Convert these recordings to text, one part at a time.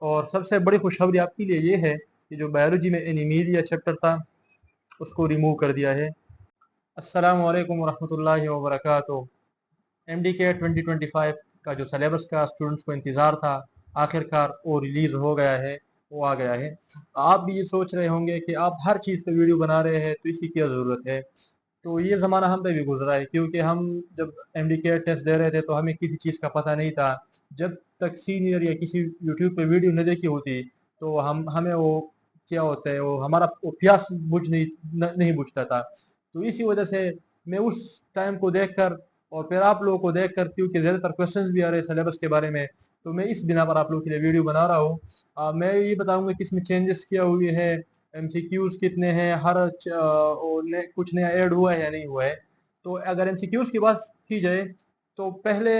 اور سب سے بڑی خوشخبری آپ کے لیے یہ ہے کہ جو بایولوجی میں اینیمیا چیپٹر تھا اس کو ریموو کر دیا ہے۔ السلام علیکم ورحمۃ اللہ وبرکاتہ۔ ایم ڈی کے 2025 کا جو سلیبس کا اسٹوڈنٹس کو انتظار تھا آخر کار وہ ریلیز ہو گیا ہے، وہ آ گیا ہے۔ آپ بھی یہ سوچ رہے ہوں گے کہ آپ ہر چیز پہ ویڈیو بنا رہے ہیں تو اسی کی ضرورت ہے، تو یہ زمانہ ہم پہ بھی گزرا ہے، کیونکہ ہم جب ایم ڈی کے ٹیسٹ دے رہے تھے تو ہمیں کسی چیز کا پتہ نہیں تھا۔ جب تک سینئر یا کسی یوٹیوب پہ ویڈیو نہیں دیکھی ہوتی تو ہمیں وہ کیا ہوتا ہے، وہ ہمارا پیاس نہیں بجھتا تھا۔ تو اسی وجہ سے میں اس ٹائم کو دیکھ کر اور پھر آپ لوگوں کو دیکھ کر، کیونکہ زیادہ تر کوشچنز بھی آ رہے ہیں سلیبس کے بارے میں، تو میں اس بنا پر آپ لوگوں کے لیے ویڈیو بنا رہا ہوں۔ میں یہ بتاؤں گا کہ اس میں چینجز کیا ہوئے ہیں، ایم سی کیوز کتنے ہیں، کچھ نیا ایڈ ہوا ہے یا نہیں ہوا ہے۔ تو اگر ایم سی کیوز کی بات کی جائے تو پہلے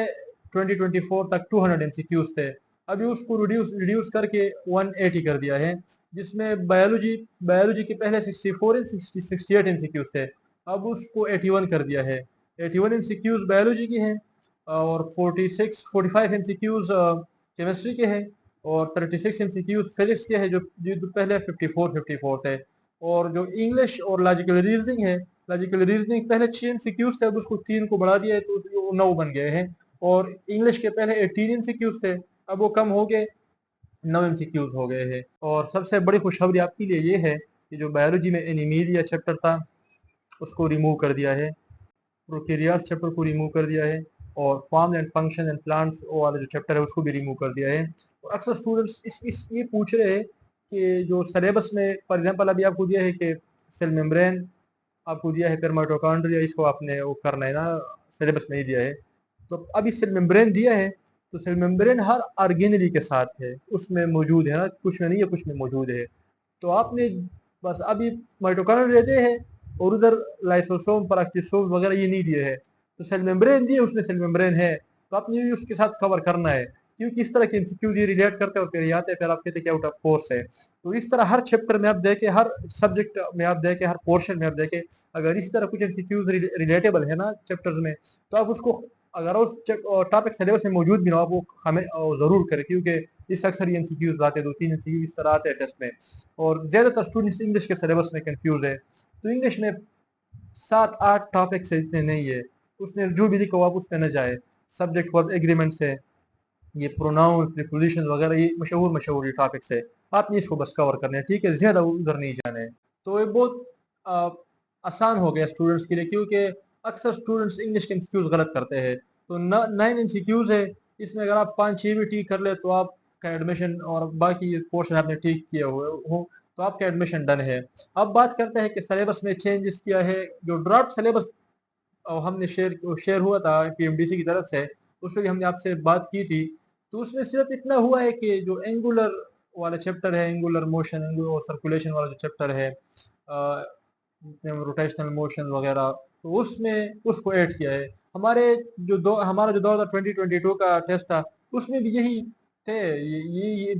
2024 تک 200 ایم سی کیوز تھے، ابھی اس کو ریڈیوس کر کے 180 کر دیا ہے، جس میں بایولوجی کے پہلے 68 ایم سی کیوز تھے، اب اس کو 81 کر دیا ہے۔ 81 ایم سی کیوز بایولوجی کی ہیں اور 45 ایم سی کیوز کیمسٹری کے ہیں اور 36 ایم سی کیوز فزکس کے ہیں، جو پہلے 54 تھے۔ اور جو انگلش اور لاجیکل ریزننگ ہے، لاجیکل ریزننگ پہلے 6 ایم سی کیوز تھے، اب اس کو 3 کو بڑھا دیا ہے تو وہ 9 بن گئے ہیں۔ اور انگلش کے پہلے 18 ایم سی کیوز تھے، اب وہ کم ہو گئے 9 ایم سی کیوز ہو گئے ہیں۔ اور سب سے بڑی خوشخبری آپ کے لیے یہ ہے کہ جو بایولوجی میں اینیمیا چیپٹر تھا اس کو ریموو کر دیا ہے، پروکیریاٹس چیپٹر کو ریموو کر دیا ہے، اور form and function and plants والا جو چیپٹر ہے اس کو بھی ریموو کر دیا ہے۔ اور اکثر اسٹوڈنٹس یہ پوچھ رہے ہیں کہ جو سلیبس میں فار ایگزامپل ابھی آپ کو دیا ہے کہ سیل ممبرین آپ کو دیا ہے، پھر مائٹوکانڈریا اس کو آپ نے وہ کرنا ہے نا، سلیبس میں ہی دیا ہے۔ تو ابھی سیل ممبرین دیا ہے تو سیل ممبرین ہر آرگینری کے ساتھ ہے، اس میں موجود ہے نا، کچھ میں نہیں ہے، کچھ میں موجود ہے۔ تو آپ نے بس ابھی مائٹوکانڈریا دے ہے اور ادھر لائسوسوم پراکسیسوم وغیرہ یہ نہیں دیے ہے، تو سیل ممبرین دیے، اس میں سیل ممبرین ہے تو آپ نے اس کے ساتھ کور کرنا ہے، کیونکہ اس طرح کے MCQ یہ ریلیٹ کرتے ہیں اور پھر آتے ہیں، پھر آپ کہتے ہیں کہ آؤٹ آف کورس ہے۔ تو اس طرح ہر چیپٹر میں آپ دیکھیں، ہر سبجیکٹ میں آپ دیکھیں، ہر پورشن میں آپ دیکھیں، اگر اس طرح کچھ MCQs ریلیٹیبل ہے نا چیپٹرز میں، تو آپ اس کو اگر اس ٹاپک سلیبس میں موجود بھی نہ ہو آپ وہ ہمیں ضرور کریں، کیونکہ اس اکثر یہ MCQs آتے ہیں، 2-3 MCQ اس طرح آتے ہیں ٹیسٹ میں۔ اور زیادہ تر اسٹوڈنٹس انگلش کے سلیبس میں کنفیوز ہے، تو انگلش میں 7-8 ٹاپکس اتنے نہیں ہے، اس نے جو بھی لکھا آپ اس پہ نہ جائے۔ سبجیکٹ ورب ایگریمنٹس ہے، یہ پروناؤنس پریپوزیشن وغیرہ، یہ مشہور یہ ٹاپکس ہے، آپ نے اس کو بس کور کرنے ہیں، ٹھیک ہے، زیادہ ادھر نہیں جانے ہیں۔ تو یہ بہت آسان ہو گیا اسٹوڈنٹس کے لیے، کیونکہ اکثر اسٹوڈنٹس انگلش کے MCQs غلط کرتے ہیں۔ تو 9 MCQs ہے، اس میں اگر آپ 5-6 بھی ٹھیک کر لے تو آپ کا ایڈمیشن، اور باقی پورشن آپ نے ٹھیک کیا ہو تو آپ کا ایڈمیشن ڈن ہے۔ اب بات کرتے ہیں کہ سلیبس میں چینجز کیا ہے۔ جو ڈرافٹ سلیبس ہم نے شیئر ہوا تھا PMDC کی طرف سے، اس پہ بھی ہم نے آپ سے بات کی تھی، تو اس میں صرف اتنا ہوا ہے کہ جو اینگولر والا چیپٹر ہے، اینگولر موشن اور سرکولیشن والا جو چیپٹر ہے، روٹیشنل موشن وغیرہ، تو اس میں اس کو ایڈ کیا ہے۔ ہمارا جو 2022 کا ٹیسٹ تھا اس میں بھی یہی تھے، یہ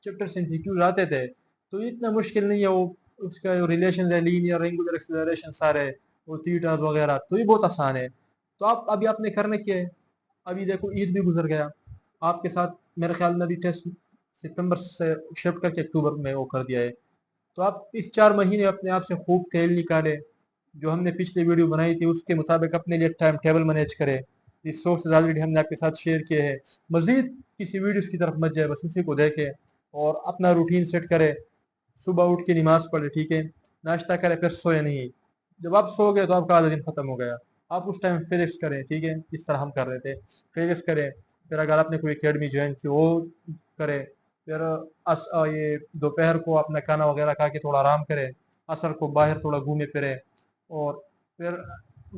چیپٹر سے MCQs آتے تھے، تو اتنا مشکل نہیں ہے۔ وہ اس کا جو ریلیشن ہے، لینئر اینگولر ایکسلریشن سارے وہ تھیٹاز وغیرہ، تو یہ بہت آسان ہے۔ تو آپ نے کرنے کیا ہے، ابھی دیکھو عید بھی گزر گیا، آپ کے ساتھ میرے خیال میں ابھی ٹیسٹ ستمبر سے شفٹ کر کے اکتوبر میں وہ کر دیا ہے، تو آپ اس 4 مہینے اپنے آپ سے خوب تیل نکالے، جو ہم نے پچھلی ویڈیو بنائی تھی اس کے مطابق اپنے لیے ٹائم ٹیبل مینیج کرے۔ ریسورسز آلریڈی ہم نے آپ کے ساتھ شیئر کیے ہیں، مزید کسی ویڈیوز کی طرف مت جائے، بس اسی کو دیکھے اور اپنا روٹین سیٹ کرے۔ صبح اٹھ کے نماز پڑھے، ٹھیک ہے، ناشتہ کرے، پھر سوئے نہیں۔ جب آپ سو گئے تو آپ کا آدھا دن ختم ہو گیا، آپ اس ٹائم فزکس کریں، ٹھیک ہے، جس طرح ہم کر رہے تھے فزکس کریں۔ پھر اگر آپ نے کوئی اکیڈمی جوائن کی وہ کرے، پھر یہ دوپہر کو اپنا کھانا وغیرہ کھا کے تھوڑا آرام کرے، عصر کو باہر تھوڑا گھومے پھرے، اور پھر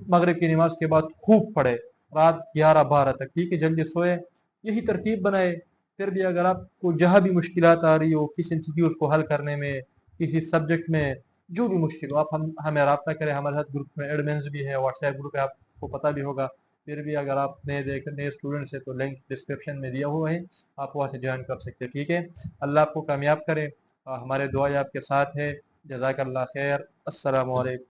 مغرب کی نماز کے بعد خوب پڑھے رات 11-12 تک، ٹھیک ہے، جلدی سوئے، یہی ترتیب بنائے۔ پھر بھی اگر آپ کو جہاں بھی مشکلات آ رہی ہو کسی MCQs کو حل کرنے میں، کسی سبجیکٹ میں، جو بھی مشکل ہو، آپ ہمیں رابطہ کریں، ہمارے ساتھ گروپ میں ایڈمنز بھی ہے، واٹس ایپ گروپ ہے، آپ کو پتہ بھی ہوگا۔ پھر بھی اگر آپ نئے اسٹوڈنٹس ہیں تو لنک ڈسکرپشن میں دیا ہوا ہے، آپ وہاں سے جوائن کر سکتے ہیں، ٹھیک ہے۔ اللہ آپ کو کامیاب کرے، ہمارے دعائیں آپ کے ساتھ ہے۔ جزاک اللہ خیر، السلام علیکم۔